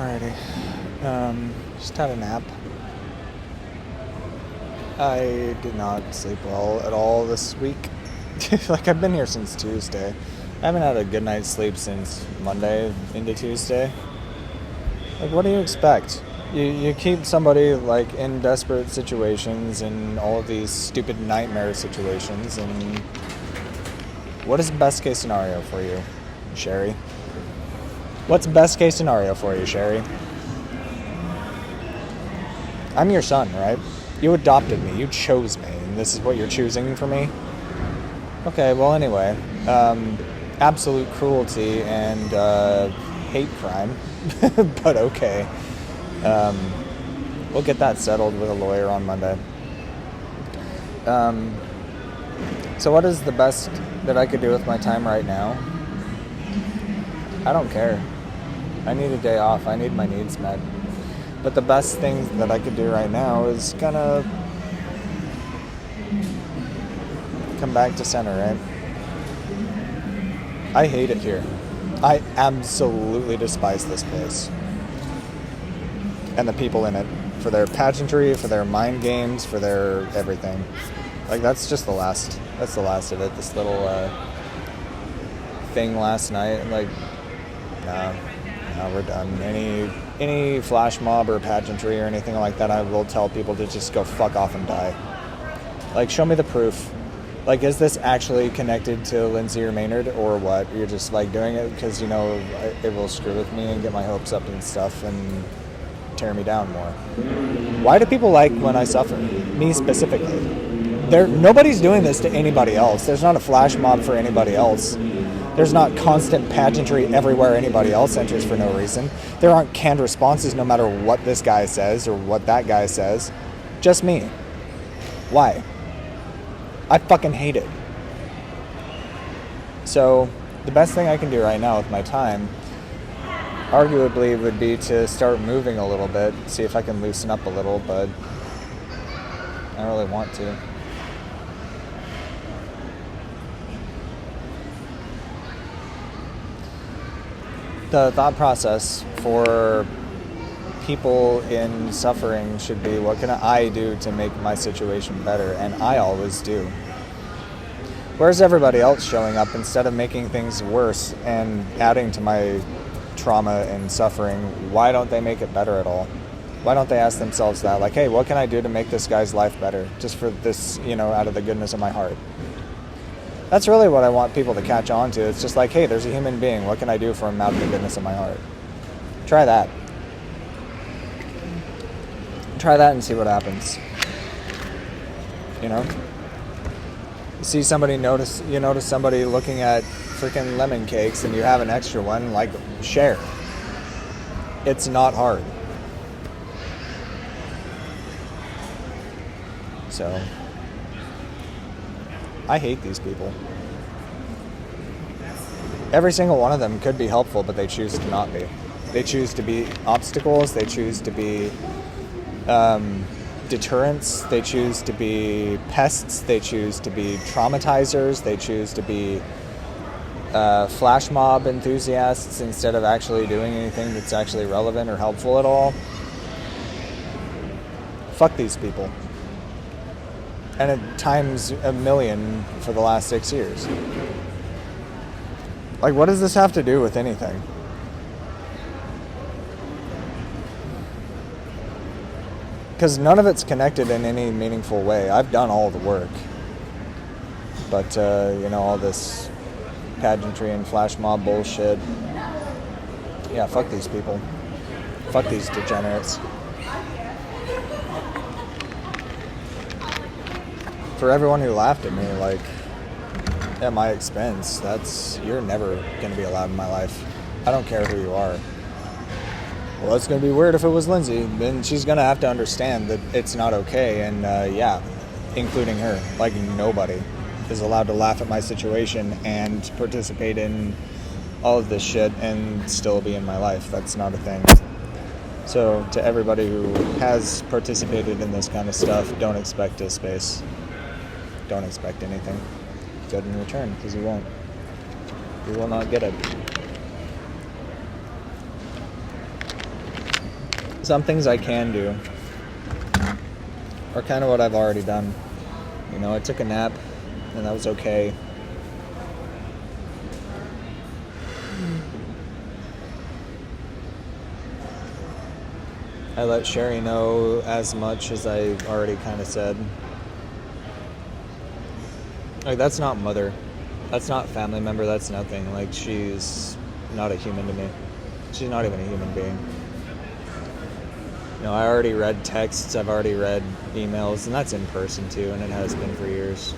Alrighty. Just had a nap. I did not sleep well at all this week. Like, I've been here since Tuesday. I haven't had a good night's sleep since Monday into Tuesday. Like, what do you expect? You keep somebody, like, in desperate situations and all of these stupid nightmare situations, and what is the best case scenario for you, Sherry? What's best case scenario for you, Sherry? I'm your son, right? You adopted me. You chose me, and this is what you're choosing for me? Okay, well, anyway. Absolute cruelty and hate crime. But okay. We'll get that settled with a lawyer on Monday. So what is the best that I could do with my time right now? I don't care. I need a day off. I need my needs met. But the best thing that I could do right now is kind of come back to center, right? I hate it here. I absolutely despise this place. And the people in it. For their pageantry, for their mind games, for their everything. Like, that's just the last of it. This little thing last night. Like, no, we're done. Any flash mob or pageantry or anything like that, I will tell people to just go fuck off and die. Like, show me the proof. Like, is this actually connected to Lindsay or Maynard, or what? You're just, like, doing it because, you know, it will screw with me and get my hopes up and stuff and tear me down more. Why do people like when I suffer? Me specifically. Nobody's doing this to anybody else. There's not a flash mob for anybody else. There's not constant pageantry everywhere anybody else enters for no reason. There aren't canned responses no matter what this guy says or what that guy says. Just me. Why? I fucking hate it. So, the best thing I can do right now with my time, arguably, would be to start moving a little bit, see if I can loosen up a little, but I don't really want to. The thought process for people in suffering should be, what can I do to make my situation better? And I always do. Where's everybody else showing up instead of making things worse and adding to my trauma and suffering? Why don't they make it better at all? Why don't they ask themselves that? Like, hey, what can I do to make this guy's life better? Just for this, out of the goodness of my heart. That's really what I want people to catch on to. It's just like, hey, there's a human being. What can I do for him out of the goodness of my heart? Try that. Try that and see what happens. You see somebody notice somebody looking at freaking lemon cakes and you have an extra one, like, share. It's not hard. So, I hate these people. Every single one of them could be helpful, but they choose to not be. They choose to be obstacles. They choose to be deterrents. They choose to be pests. They choose to be traumatizers. They choose to be flash mob enthusiasts instead of actually doing anything that's actually relevant or helpful at all. Fuck these people. And at times a million for the last 6 years. Like, what does this have to do with anything? Because none of it's connected in any meaningful way. I've done all the work. But, all this pageantry and flash mob bullshit. Yeah, fuck these people. Fuck these degenerates. For everyone who laughed at me, like, at my expense, you're never going to be allowed in my life. I don't care who you are. Well, it's going to be weird if it was Lindsay. Then she's going to have to understand that it's not okay. And, including her. Like, nobody is allowed to laugh at my situation and participate in all of this shit and still be in my life. That's not a thing. So, to everybody who has participated in this kind of stuff, don't expect a space. Don't expect anything good in return, because you won't. You will not get it. some things I can do are kind of what I've already done. You know, I took a nap, and that was okay. I let Sherry know as much as I already kind of said. Like, that's not mother. That's not family member. That's nothing. Like, she's not a human to me. She's not even a human being. You know, I already read texts. I've already read emails. And that's in person, too. And it has been for years.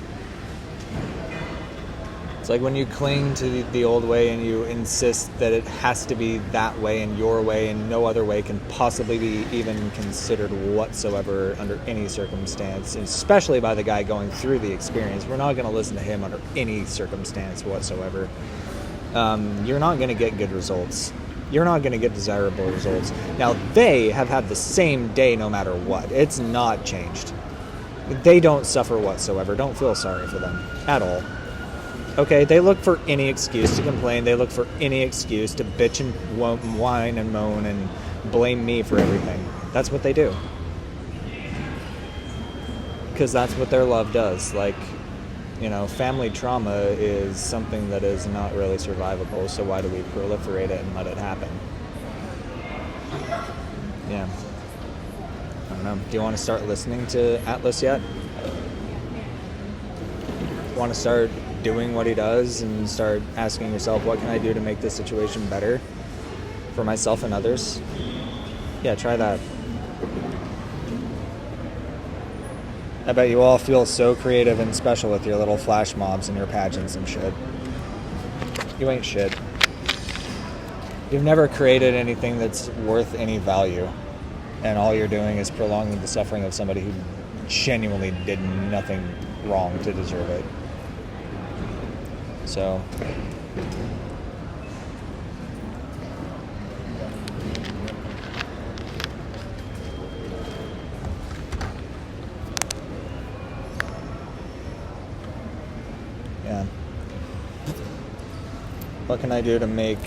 It's like when you cling to the old way and you insist that it has to be that way and your way and no other way can possibly be even considered whatsoever under any circumstance, especially by the guy going through the experience. We're not going to listen to him under any circumstance whatsoever. You're not going to get good results. You're not going to get desirable results. Now, they have had the same day no matter what. It's not changed. They don't suffer whatsoever. Don't feel sorry for them at all. Okay, they look for any excuse to complain. They look for any excuse to bitch and whine and moan and blame me for everything. That's what they do. Because that's what their love does. Like, you know, family trauma is something that is not really survivable, so why do we proliferate it and let it happen? Yeah. I don't know. Do you want to start listening to Atlas yet? Want to start doing what he does and start asking yourself, what can I do to make this situation better for myself and others? Yeah, try that. I bet you all feel so creative and special with your little flash mobs and your pageants and shit. You ain't shit. You've never created anything that's worth any value, and all you're doing is prolonging the suffering of somebody who genuinely did nothing wrong to deserve it. So, yeah. What can I do to make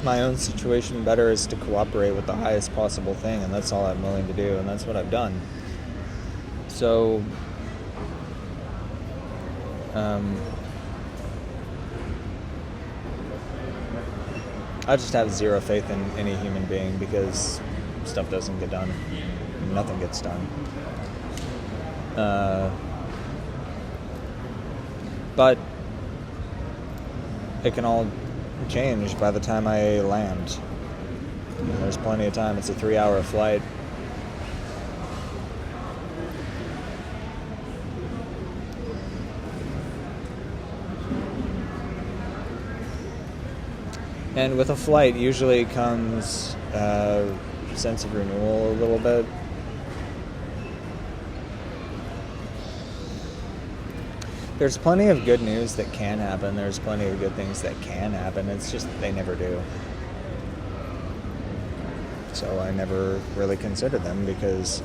my own situation better is to cooperate with the highest possible thing, and that's all I'm willing to do, and that's what I've done. So, I just have zero faith in any human being because stuff doesn't get done. Nothing gets done. But it can all change by the time I land. There's plenty of time. It's a 3-hour flight. And with a flight usually comes a sense of renewal a little bit. There's plenty of good news that can happen. There's plenty of good things that can happen. It's just they never do. So I never really consider them because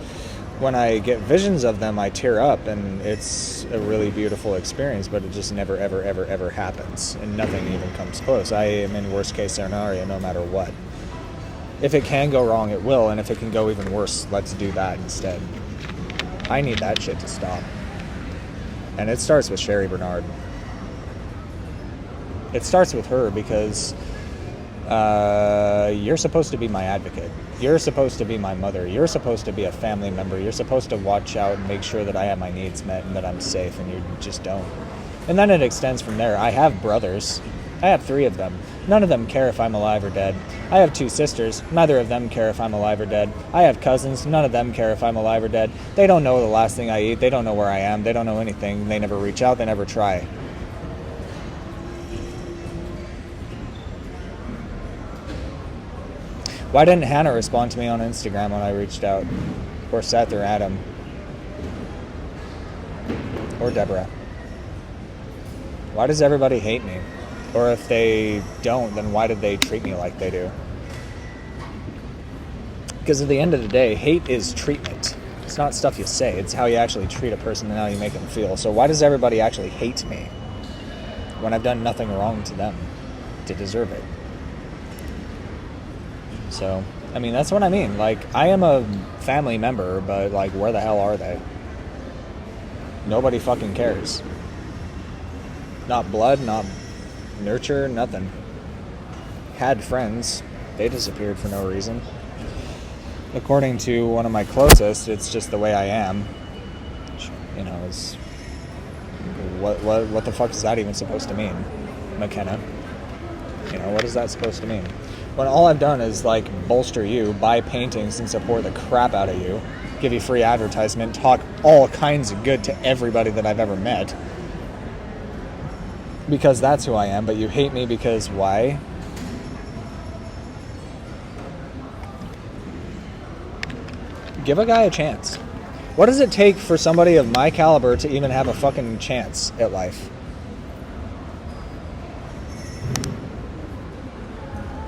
when I get visions of them, I tear up, and it's a really beautiful experience, but it just never, ever, ever, ever happens, and nothing even comes close. I am in worst case scenario no matter what. If it can go wrong, it will, and if it can go even worse, let's do that instead. I need that shit to stop. And it starts with Sherry Bernard. It starts with her because you're supposed to be my advocate. You're supposed to be my mother. You're supposed to be a family member. You're supposed to watch out and make sure that I have my needs met and that I'm safe, and you just don't. And then it extends from there. I have brothers. I have 3 of them. None of them care if I'm alive or dead. I have 2 sisters. Neither of them care if I'm alive or dead. I have cousins. None of them care if I'm alive or dead. They don't know the last thing I eat. They don't know where I am. They don't know anything. They never reach out. They never try. Why didn't Hannah respond to me on Instagram when I reached out? Or Seth or Adam? Or Deborah? Why does everybody hate me? Or if they don't, then why did they treat me like they do? Because at the end of the day, hate is treatment. It's not stuff you say. It's how you actually treat a person and how you make them feel. So why does everybody actually hate me when I've done nothing wrong to them? to deserve it. So, I mean, that's what I mean. Like, I am a family member, but, like, where the hell are they? Nobody fucking cares. Not blood, not nurture, nothing. Had friends. They disappeared for no reason. According to one of my closest, it's just the way I am. Which, you know, is... What the fuck is that even supposed to mean, McKenna? You know, what is that supposed to mean? When all I've done is, like, bolster you, buy paintings and support the crap out of you, give you free advertisement, talk all kinds of good to everybody that I've ever met. Because that's who I am, but you hate me because why? Give a guy a chance. What does it take for somebody of my caliber to even have a fucking chance at life?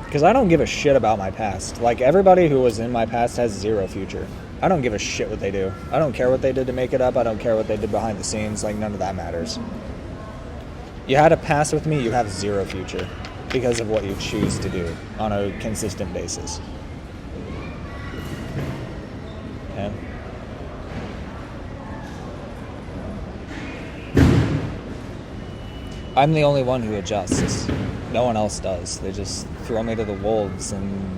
Because I don't give a shit about my past. Like, everybody who was in my past has zero future. I don't give a shit what they do. I don't care what they did to make it up. I don't care what they did behind the scenes. Like, none of that matters. You had a past with me, you have zero future. Because of what you choose to do on a consistent basis. Okay? I'm the only one who adjusts. No one else does. They just throw me to the wolves and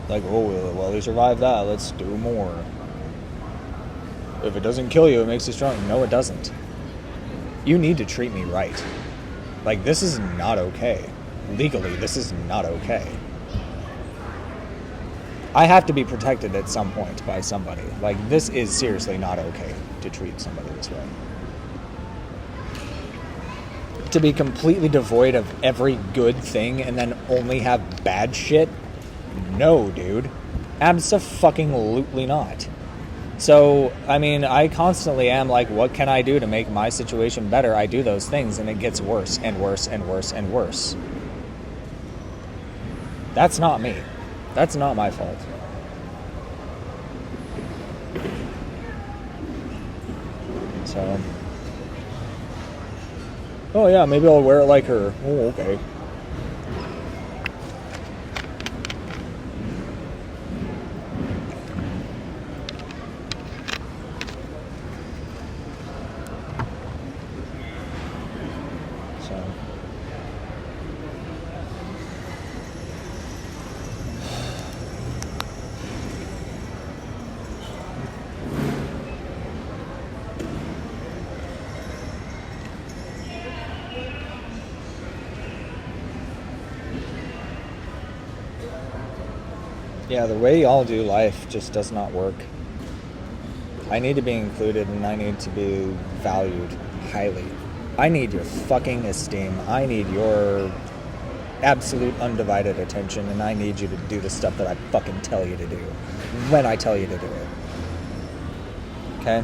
like, oh, well, he survived that. Let's do more. If it doesn't kill you, it makes you strong. No, it doesn't. You need to treat me right. Like, this is not okay. Legally, this is not okay. I have to be protected at some point by somebody. Like, this is seriously not okay to treat somebody this way. To be completely devoid of every good thing and then only have bad shit? No, dude. Abso-fucking-lutely not. So, I mean, I constantly am like, what can I do to make my situation better? I do those things and it gets worse and worse and worse and worse. That's not me. That's not my fault. So... oh yeah, maybe I'll wear it like her. Oh, okay. So. Yeah, the way y'all do life just does not work. I need to be included and I need to be valued highly. I need your fucking esteem. I need your absolute undivided attention, and I need you to do the stuff that I fucking tell you to do when I tell you to do it. Okay?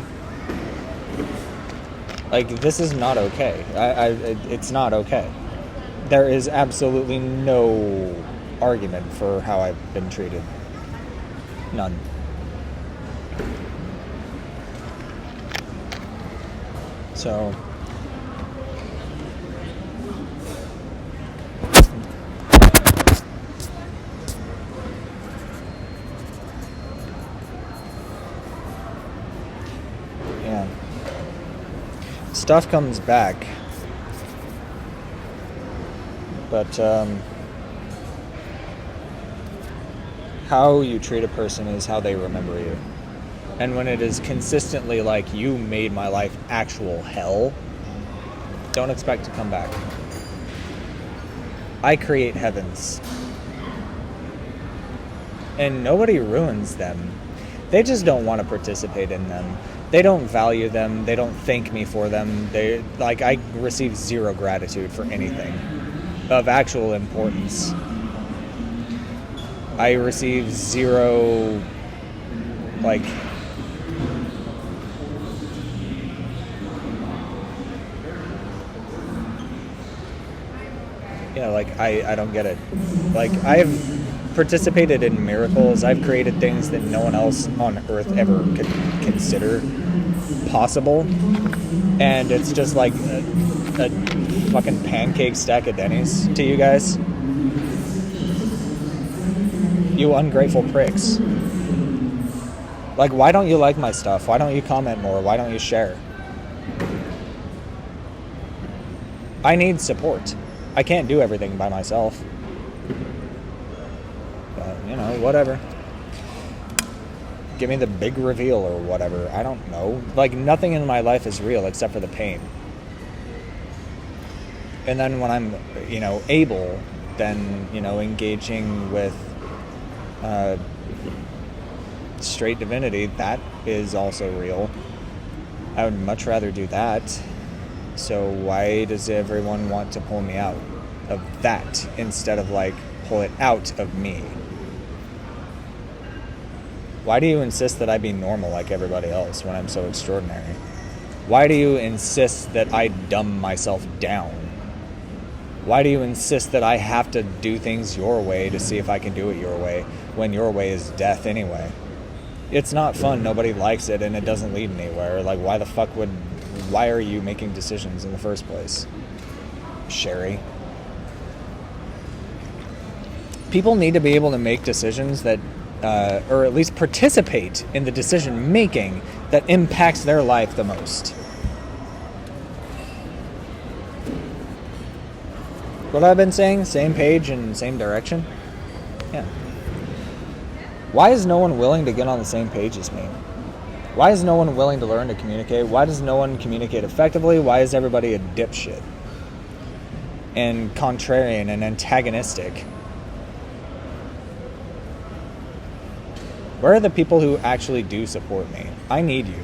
Like, this is not okay. It's not okay. There is absolutely no argument for how I've been treated. None. So... yeah. Stuff comes back. But, how you treat a person is how they remember you. And when it is consistently like, you made my life actual hell, don't expect to come back. I create heavens. And nobody ruins them. They just don't want to participate in them. They don't value them. They don't thank me for them. I receive zero gratitude for anything of actual importance. I receive zero, like... you know, like, I don't get it. Like, I've participated in miracles. I've created things that no one else on Earth ever could consider possible. And it's just like a fucking pancake stack of Denny's to you guys. You ungrateful pricks. Like, why don't you like my stuff? Why don't you comment more? Why don't you share? I need support. I can't do everything by myself. But, you know, whatever. Give me the big reveal or whatever. I don't know. Like, nothing in my life is real except for the pain. And then when I'm, you know, able, then, you know, engaging with straight divinity, that is also real. I would much rather do that. So why does everyone want to pull me out of that instead of, like, pull it out of me? Why do you insist that I be normal like everybody else when I'm so extraordinary? Why do you insist that I dumb myself down? Why do you insist that I have to do things your way to see if I can do it your way when your way is death anyway? It's not fun, nobody likes it, and it doesn't lead anywhere. Like, why are you making decisions in the first place? Sherry. People need to be able to make decisions that, or at least participate in the decision making that impacts their life the most. What I've been saying, same page and same direction. Yeah. Why is no one willing to get on the same page as me? Why is no one willing to learn to communicate? Why does no one communicate effectively? Why is everybody a dipshit? And contrarian and antagonistic? Where are the people who actually do support me? I need you.